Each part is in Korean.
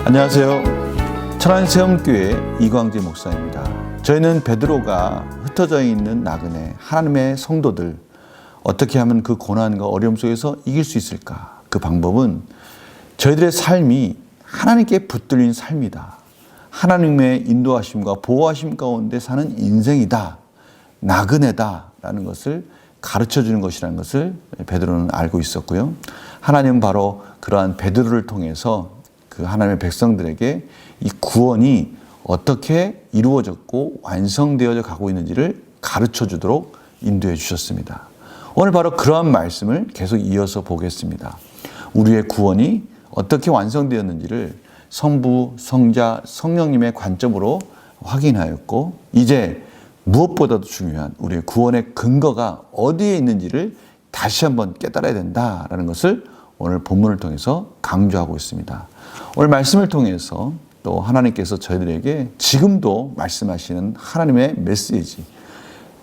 안녕하세요. 천안세움교회 이광재 목사입니다. 저희는 베드로가 흩어져 있는 나그네 하나님의 성도들, 어떻게 하면 그 고난과 어려움 속에서 이길 수 있을까? 그 방법은 저희들의 삶이 하나님께 붙들린 삶이다. 하나님의 인도하심과 보호하심 가운데 사는 인생이다. 나그네다. 라는 것을 가르쳐 주는 것이라는 것을 베드로는 알고 있었고요. 하나님은 바로 그러한 베드로를 통해서 그 하나님의 백성들에게 이 구원이 어떻게 이루어졌고 완성되어져 가고 있는지를 가르쳐 주도록 인도해 주셨습니다. 오늘 바로 그러한 말씀을 계속 이어서 보겠습니다. 우리의 구원이 어떻게 완성되었는지를 성부, 성자, 성령님의 관점으로 확인하였고, 이제 무엇보다도 중요한 우리의 구원의 근거가 어디에 있는지를 다시 한번 깨달아야 된다라는 것을 오늘 본문을 통해서 강조하고 있습니다. 오늘 말씀을 통해서 또 하나님께서 저희들에게 지금도 말씀하시는 하나님의 메시지,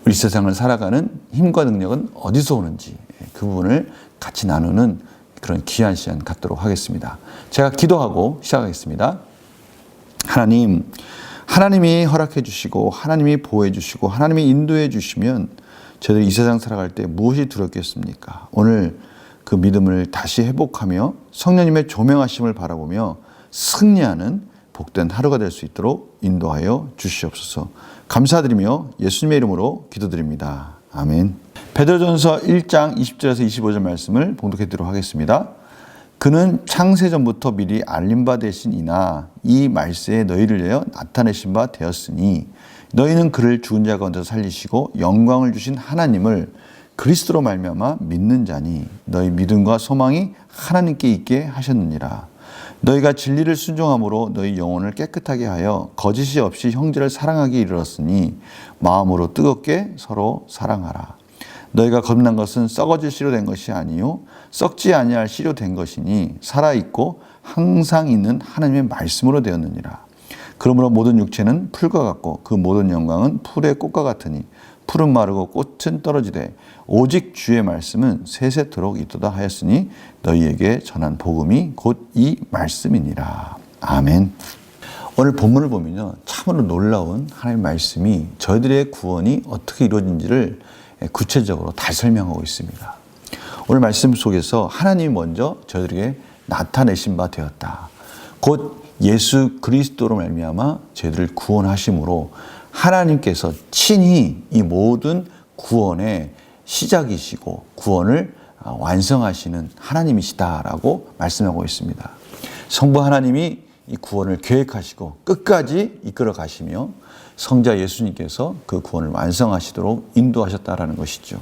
우리 세상을 살아가는 힘과 능력은 어디서 오는지 그 부분을 같이 나누는 그런 귀한 시간 갖도록 하겠습니다. 제가 기도하고 시작하겠습니다. 하나님이 허락해 주시고 하나님이 보호해 주시고 하나님이 인도해 주시면 저희들이 이 세상 살아갈 때 무엇이 두렵겠습니까? 오늘 그 믿음을 다시 회복하며 성령님의 조명하심을 바라보며 승리하는 복된 하루가 될 수 있도록 인도하여 주시옵소서. 감사드리며 예수님의 이름으로 기도드립니다. 아멘. 베드로전서 1장 20절에서 25절 말씀을 봉독해 드리도록 하겠습니다. 그는 창세전부터 미리 알림 바 되신 이나 이 말세에 너희를 위하여 나타내신 바 되었으니 너희는 그를 죽은 자 가운데서 살리시고 영광을 주신 하나님을 그리스도로 말미암아 믿는 자니 너희 믿음과 소망이 하나님께 있게 하셨느니라. 너희가 진리를 순종함으로 너희 영혼을 깨끗하게 하여 거짓이 없이 형제를 사랑하기 이르렀으니 마음으로 뜨겁게 서로 사랑하라. 너희가 거듭난 것은 썩어질 씨로 된 것이 아니요 썩지 아니할 씨로 된 것이니 살아있고 항상 있는 하나님의 말씀으로 되었느니라. 그러므로 모든 육체는 풀과 같고 그 모든 영광은 풀의 꽃과 같으니 풀은 마르고 꽃은 떨어지되 오직 주의 말씀은 세세토록 있도다 하였으니 너희에게 전한 복음이 곧 이 말씀이니라. 아멘. 오늘 본문을 보면요, 참으로 놀라운 하나님의 말씀이 저희들의 구원이 어떻게 이루어진지를 구체적으로 다 설명하고 있습니다. 오늘 말씀 속에서 하나님이 먼저 저희들에게 나타내신 바 되었다. 곧 예수 그리스도로 말미암아 저희들을 구원하심으로 하나님께서 친히 이 모든 구원의 시작이시고 구원을 완성하시는 하나님이시다라고 말씀하고 있습니다. 성부 하나님이 이 구원을 계획하시고 끝까지 이끌어 가시며 성자 예수님께서 그 구원을 완성하시도록 인도하셨다라는 것이죠.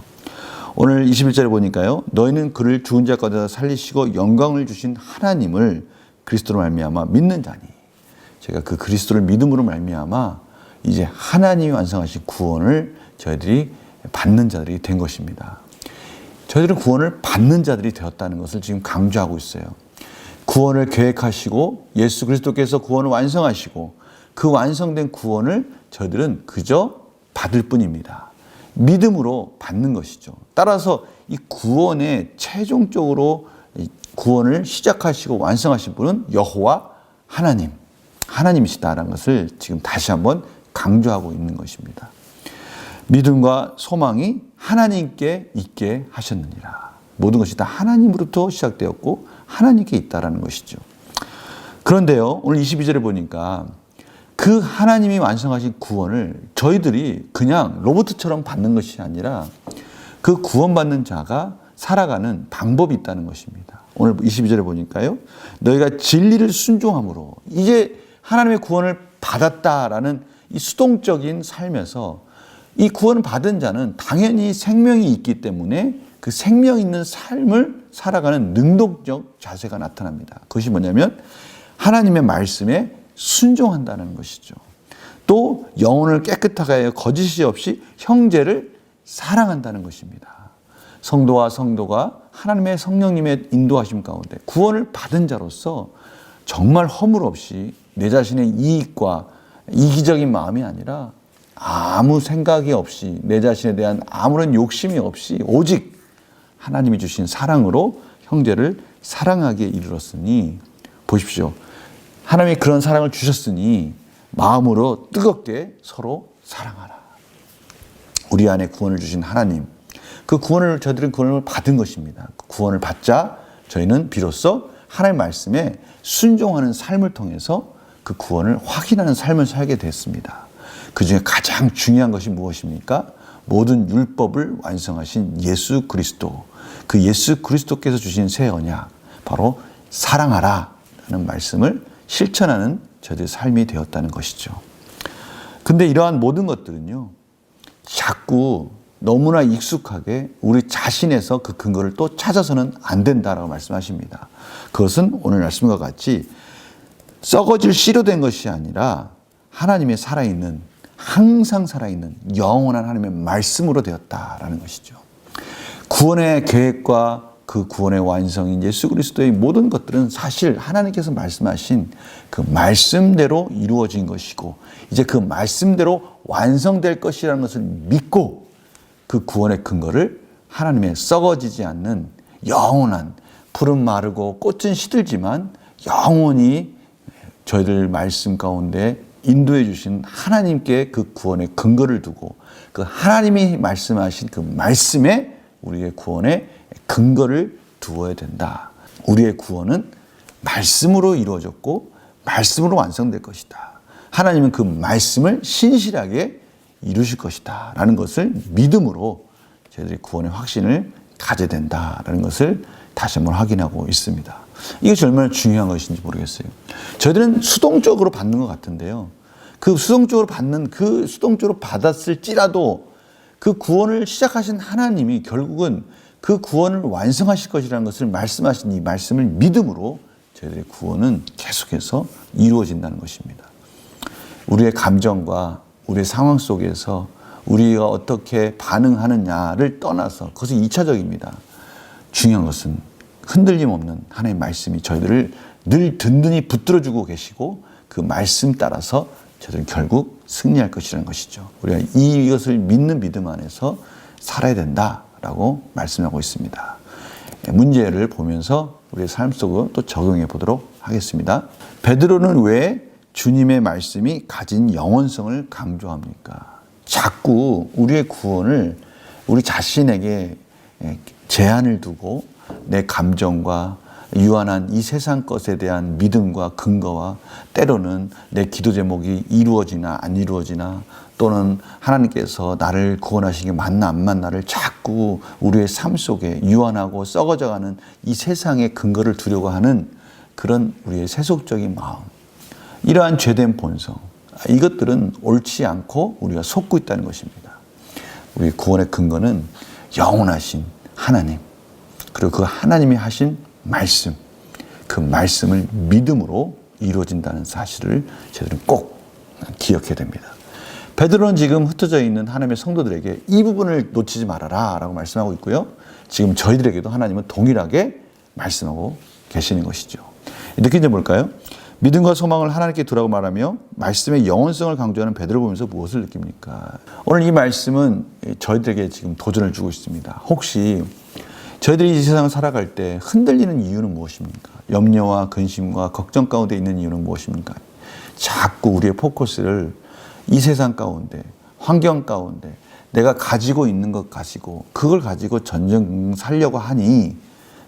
오늘 21절에 보니까요. 너희는 그를 죽은 자 가운데서 살리시고 영광을 주신 하나님을 그리스도로 말미암아 믿는 자니. 제가 그 그리스도를 믿음으로 말미암아 이제 하나님이 완성하신 구원을 저희들이 받는 자들이 된 것입니다. 저희들은 구원을 받는 자들이 되었다는 것을 지금 강조하고 있어요. 구원을 계획하시고 예수 그리스도께서 구원을 완성하시고 그 완성된 구원을 저희들은 그저 받을 뿐입니다. 믿음으로 받는 것이죠. 따라서 이 구원에 최종적으로 구원을 시작하시고 완성하신 분은 여호와 하나님이시다라는 것을 지금 다시 한번 강조하고 있는 것입니다. 믿음과 소망이 하나님께 있게 하셨느니라. 모든 것이 다 하나님으로부터 시작되었고 하나님께 있다라는 것이죠. 그런데요, 오늘 22절에 보니까 그 하나님이 완성하신 구원을 저희들이 그냥 로봇처럼 받는 것이 아니라 그 구원받는 자가 살아가는 방법이 있다는 것입니다. 오늘 22절에 보니까요, 너희가 진리를 순종함으로 이제 하나님의 구원을 받았다라는 이 수동적인 삶에서 이 구원을 받은 자는 당연히 생명이 있기 때문에 그 생명 있는 삶을 살아가는 능동적 자세가 나타납니다. 그것이 뭐냐면 하나님의 말씀에 순종한다는 것이죠. 또 영혼을 깨끗하게 하여 거짓이 없이 형제를 사랑한다는 것입니다. 성도와 성도가 하나님의 성령님의 인도하심 가운데 구원을 받은 자로서 정말 허물 없이 내 자신의 이익과 이기적인 마음이 아니라 아무 생각이 없이 내 자신에 대한 아무런 욕심이 없이 오직 하나님이 주신 사랑으로 형제를 사랑하기에 이르렀으니 보십시오. 하나님이 그런 사랑을 주셨으니 마음으로 뜨겁게 서로 사랑하라. 우리 안에 구원을 주신 하나님, 그 구원을 저희들은 구원을 받은 것입니다. 그 구원을 받자 저희는 비로소 하나님의 말씀에 순종하는 삶을 통해서 그 구원을 확인하는 삶을 살게 됐습니다. 그 중에 가장 중요한 것이 무엇입니까? 모든 율법을 완성하신 예수 그리스도, 그 예수 그리스도께서 주신 새 언약, 바로 사랑하라 라는 말씀을 실천하는 저희들의 삶이 되었다는 것이죠. 근데 이러한 모든 것들은요, 자꾸 너무나 익숙하게 우리 자신에서 그 근거를 또 찾아서는 안 된다라고 말씀하십니다. 그것은 오늘 말씀과 같이 썩어질 씨로 된 것이 아니라 하나님의 살아있는, 항상 살아있는 영원한 하나님의 말씀으로 되었다라는 것이죠. 구원의 계획과 그 구원의 완성인 예수 그리스도의 모든 것들은 사실 하나님께서 말씀하신 그 말씀대로 이루어진 것이고, 이제 그 말씀대로 완성될 것이라는 것을 믿고 그 구원의 근거를 하나님의 썩어지지 않는 영원한, 풀은 마르고 꽃은 시들지만 영원히 저희들 말씀 가운데 인도해 주신 하나님께 그 구원의 근거를 두고 그 하나님이 말씀하신 그 말씀에 우리의 구원의 근거를 두어야 된다. 우리의 구원은 말씀으로 이루어졌고 말씀으로 완성될 것이다. 하나님은 그 말씀을 신실하게 이루실 것이다 라는 것을 믿음으로 저희들이 구원의 확신을 가져야 된다라는 것을 다시 한번 확인하고 있습니다. 이것이 얼마나 중요한 것인지 모르겠어요. 저희들은 수동적으로 받는 것 같은데요, 그 수동적으로 받았을지라도 그 구원을 시작하신 하나님이 결국은 그 구원을 완성하실 것이라는 것을 말씀하신 이 말씀을 믿음으로 저희들의 구원은 계속해서 이루어진다는 것입니다. 우리의 감정과 우리의 상황 속에서 우리가 어떻게 반응하느냐를 떠나서 그것은 2차적입니다. 중요한 것은 흔들림 없는 하나님의 말씀이 저희들을 늘 든든히 붙들어주고 계시고 그 말씀 따라서 저희들은 결국 승리할 것이라는 것이죠. 우리가 이것을 믿는 믿음 안에서 살아야 된다라고 말씀하고 있습니다. 문제를 보면서 우리의 삶 속으로 또 적용해 보도록 하겠습니다. 베드로는 왜 주님의 말씀이 가진 영원성을 강조합니까? 자꾸 우리의 구원을 우리 자신에게 제한을 두고 내 감정과 유한한 이 세상 것에 대한 믿음과 근거와 때로는 내 기도 제목이 이루어지나 안 이루어지나 또는 하나님께서 나를 구원하신 게 맞나 안 맞나를 자꾸 우리의 삶 속에 유한하고 썩어져가는 이 세상의 근거를 두려고 하는 그런 우리의 세속적인 마음, 이러한 죄된 본성, 이것들은 옳지 않고 우리가 속고 있다는 것입니다. 우리 구원의 근거는 영원하신 하나님, 그리고 그 하나님이 하신 말씀, 그 말씀을 믿음으로 이루어진다는 사실을 저희들은 꼭 기억해야 됩니다. 베드로는 지금 흩어져 있는 하나님의 성도들에게 이 부분을 놓치지 말아라 라고 말씀하고 있고요, 지금 저희들에게도 하나님은 동일하게 말씀하고 계시는 것이죠. 이렇게 이제 뭘까요? 믿음과 소망을 하나님께 두라고 말하며 말씀의 영원성을 강조하는 베드로 보면서 무엇을 느낍니까? 오늘 이 말씀은 저희들에게 지금 도전을 주고 있습니다. 혹시 저희들이 이 세상을 살아갈 때 흔들리는 이유는 무엇입니까? 염려와 근심과 걱정 가운데 있는 이유는 무엇입니까? 자꾸 우리의 포커스를 이 세상 가운데, 환경 가운데 내가 가지고 있는 것 가지고 그걸 가지고 전쟁 살려고 하니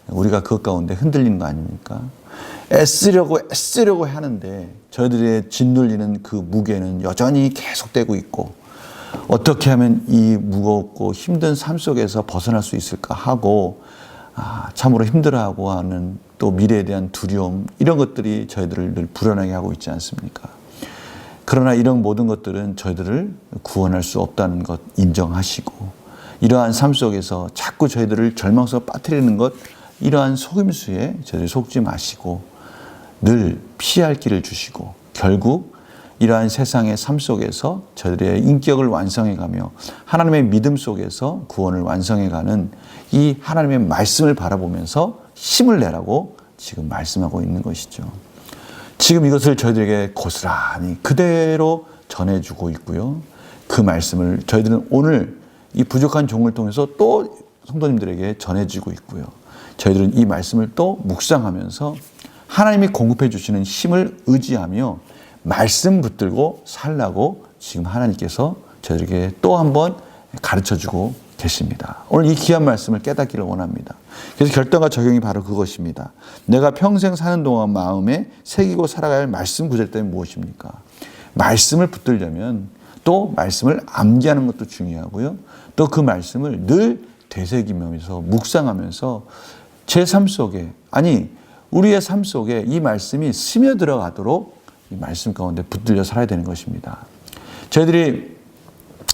우리가 그 가운데 흔들리는 거 아닙니까? 애쓰려고 하는데 저희들의 짓눌리는 그 무게는 여전히 계속되고 있고, 어떻게 하면 이 무겁고 힘든 삶 속에서 벗어날 수 있을까 하고 참으로 힘들어하고 하는 또 미래에 대한 두려움, 이런 것들이 저희들을 늘 불안하게 하고 있지 않습니까? 그러나 이런 모든 것들은 저희들을 구원할 수 없다는 것 인정하시고, 이러한 삶 속에서 자꾸 저희들을 절망 속에 빠뜨리는 것, 이러한 속임수에 저희들이 속지 마시고 늘 피할 길을 주시고, 결국 이러한 세상의 삶 속에서 저희들의 인격을 완성해가며 하나님의 믿음 속에서 구원을 완성해가는 이 하나님의 말씀을 바라보면서 힘을 내라고 지금 말씀하고 있는 것이죠. 지금 이것을 저희들에게 고스란히 그대로 전해주고 있고요, 그 말씀을 저희들은 오늘 이 부족한 종을 통해서 또 성도님들에게 전해주고 있고요, 저희들은 이 말씀을 또 묵상하면서 하나님이 공급해 주시는 힘을 의지하며 말씀 붙들고 살라고 지금 하나님께서 저에게 또 한 번 가르쳐주고 계십니다. 오늘 이 귀한 말씀을 깨닫기를 원합니다. 그래서 결단과 적용이 바로 그것입니다. 내가 평생 사는 동안 마음에 새기고 살아가야 할 말씀 구절 때문에 무엇입니까? 말씀을 붙들려면 또 말씀을 암기하는 것도 중요하고요. 또 그 말씀을 늘 되새기면서 묵상하면서 제 삶 속에, 아니 우리의 삶 속에 이 말씀이 스며들어가도록 이 말씀 가운데 붙들려 살아야 되는 것입니다. 저희들이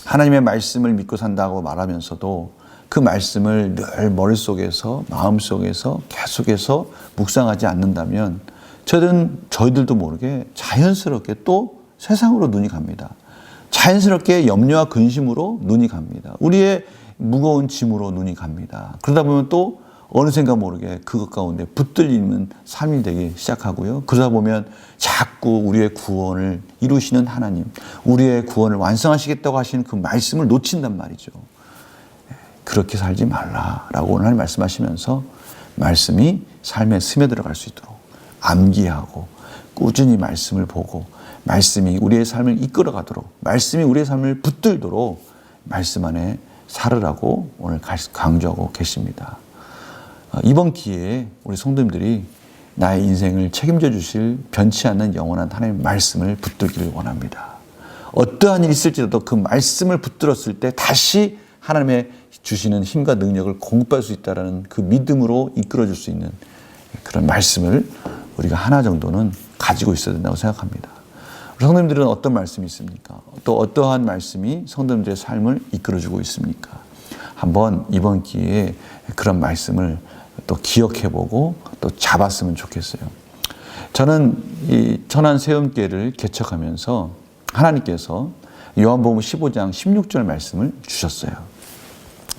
하나님의 말씀을 믿고 산다고 말하면서도 그 말씀을 늘 머릿속에서 마음속에서 계속해서 묵상하지 않는다면 저희들도 모르게 자연스럽게 또 세상으로 눈이 갑니다. 자연스럽게 염려와 근심으로 눈이 갑니다. 우리의 무거운 짐으로 눈이 갑니다. 그러다 보면 또 어느샌가 모르게 그것 가운데 붙들리는 삶이 되기 시작하고요. 그러다 보면 자꾸 우리의 구원을 이루시는 하나님, 우리의 구원을 완성하시겠다고 하시는 그 말씀을 놓친단 말이죠. 그렇게 살지 말라라고 오늘 말씀하시면서 말씀이 삶에 스며들어갈 수 있도록 암기하고 꾸준히 말씀을 보고 말씀이 우리의 삶을 이끌어가도록 말씀이 우리의 삶을 붙들도록 말씀 안에 살으라고 오늘 강조하고 계십니다. 이번 기회에 우리 성도님들이 나의 인생을 책임져 주실 변치 않는 영원한 하나님의 말씀을 붙들기를 원합니다. 어떠한 일이 있을지라도 그 말씀을 붙들었을 때 다시 하나님의 주시는 힘과 능력을 공급할 수 있다는 그 믿음으로 이끌어 줄 수 있는 그런 말씀을 우리가 하나 정도는 가지고 있어야 된다고 생각합니다. 우리 성도님들은 어떤 말씀이 있습니까? 또 어떠한 말씀이 성도님들의 삶을 이끌어주고 있습니까? 한번 이번 기회에 그런 말씀을 또 기억해보고 또 잡았으면 좋겠어요. 저는 이 천안 세움교회를 개척하면서 하나님께서 요한복음 15장 16절 말씀을 주셨어요.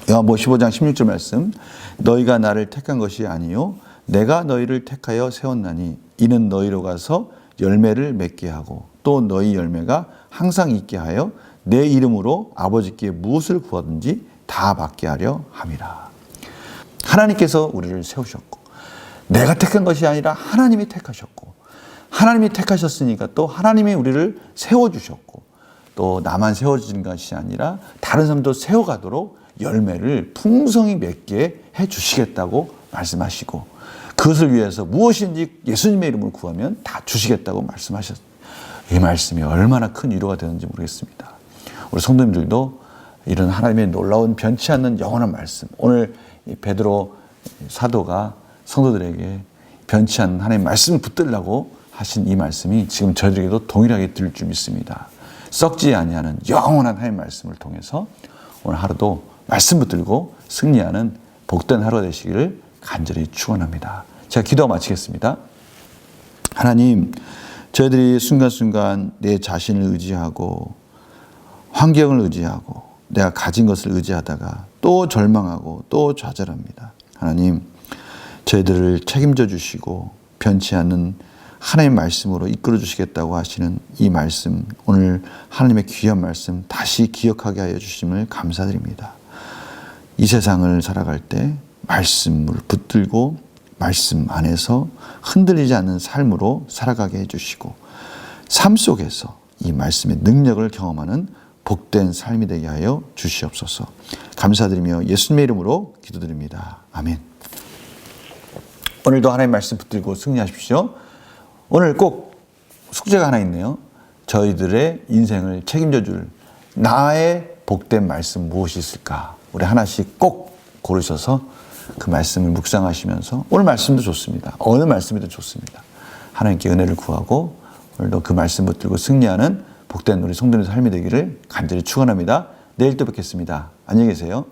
요한복음 15장 16절 말씀, 너희가 나를 택한 것이 아니요 내가 너희를 택하여 세웠나니 이는 너희로 가서 열매를 맺게 하고 또 너희 열매가 항상 있게 하여 내 이름으로 아버지께 무엇을 구하든지 다 받게 하려 함이라. 하나님께서 우리를 세우셨고 내가 택한 것이 아니라 하나님이 택하셨고 하나님이 택하셨으니까 또 하나님이 우리를 세워주셨고 또 나만 세워지는 것이 아니라 다른 사람도 세워가도록 열매를 풍성히 맺게 해주시겠다고 말씀하시고 그것을 위해서 무엇인지 예수님의 이름을 구하면 다 주시겠다고 말씀하셨습니다. 이 말씀이 얼마나 큰 위로가 되는지 모르겠습니다. 우리 성도님들도 이런 하나님의 놀라운 변치 않는 영원한 말씀, 오늘 베드로 사도가 성도들에게 변치 않는 하나님의 말씀을 붙들라고 하신 이 말씀이 지금 저희들에게도 동일하게 들릴 줄 믿습니다. 썩지 아니하는 영원한 하나님의 말씀을 통해서 오늘 하루도 말씀 붙들고 승리하는 복된 하루가 되시기를 간절히 축원합니다. 제가 기도하고 마치겠습니다. 하나님, 저희들이 순간순간 내 자신을 의지하고 환경을 의지하고 내가 가진 것을 의지하다가 또 절망하고 또 좌절합니다. 하나님, 저희들을 책임져 주시고 변치 않는 하나님의 말씀으로 이끌어 주시겠다고 하시는 이 말씀, 오늘 하나님의 귀한 말씀 다시 기억하게 하여 주심을 감사드립니다. 이 세상을 살아갈 때 말씀을 붙들고 말씀 안에서 흔들리지 않는 삶으로 살아가게 해주시고 삶 속에서 이 말씀의 능력을 경험하는 복된 삶이 되게 하여 주시옵소서. 감사드리며 예수님의 이름으로 기도드립니다. 아멘. 오늘도 하나님의 말씀 붙들고 승리하십시오. 오늘 꼭 숙제가 하나 있네요. 저희들의 인생을 책임져 줄 나의 복된 말씀 무엇이 있을까? 우리 하나씩 꼭 고르셔서 그 말씀을 묵상하시면서 오늘 말씀도 좋습니다. 어느 말씀이든 좋습니다. 하나님께 은혜를 구하고 오늘도 그 말씀 붙들고 승리하는 복된 우리 성도님의 삶이 되기를 간절히 축원합니다. 내일 또 뵙겠습니다. 안녕히 계세요.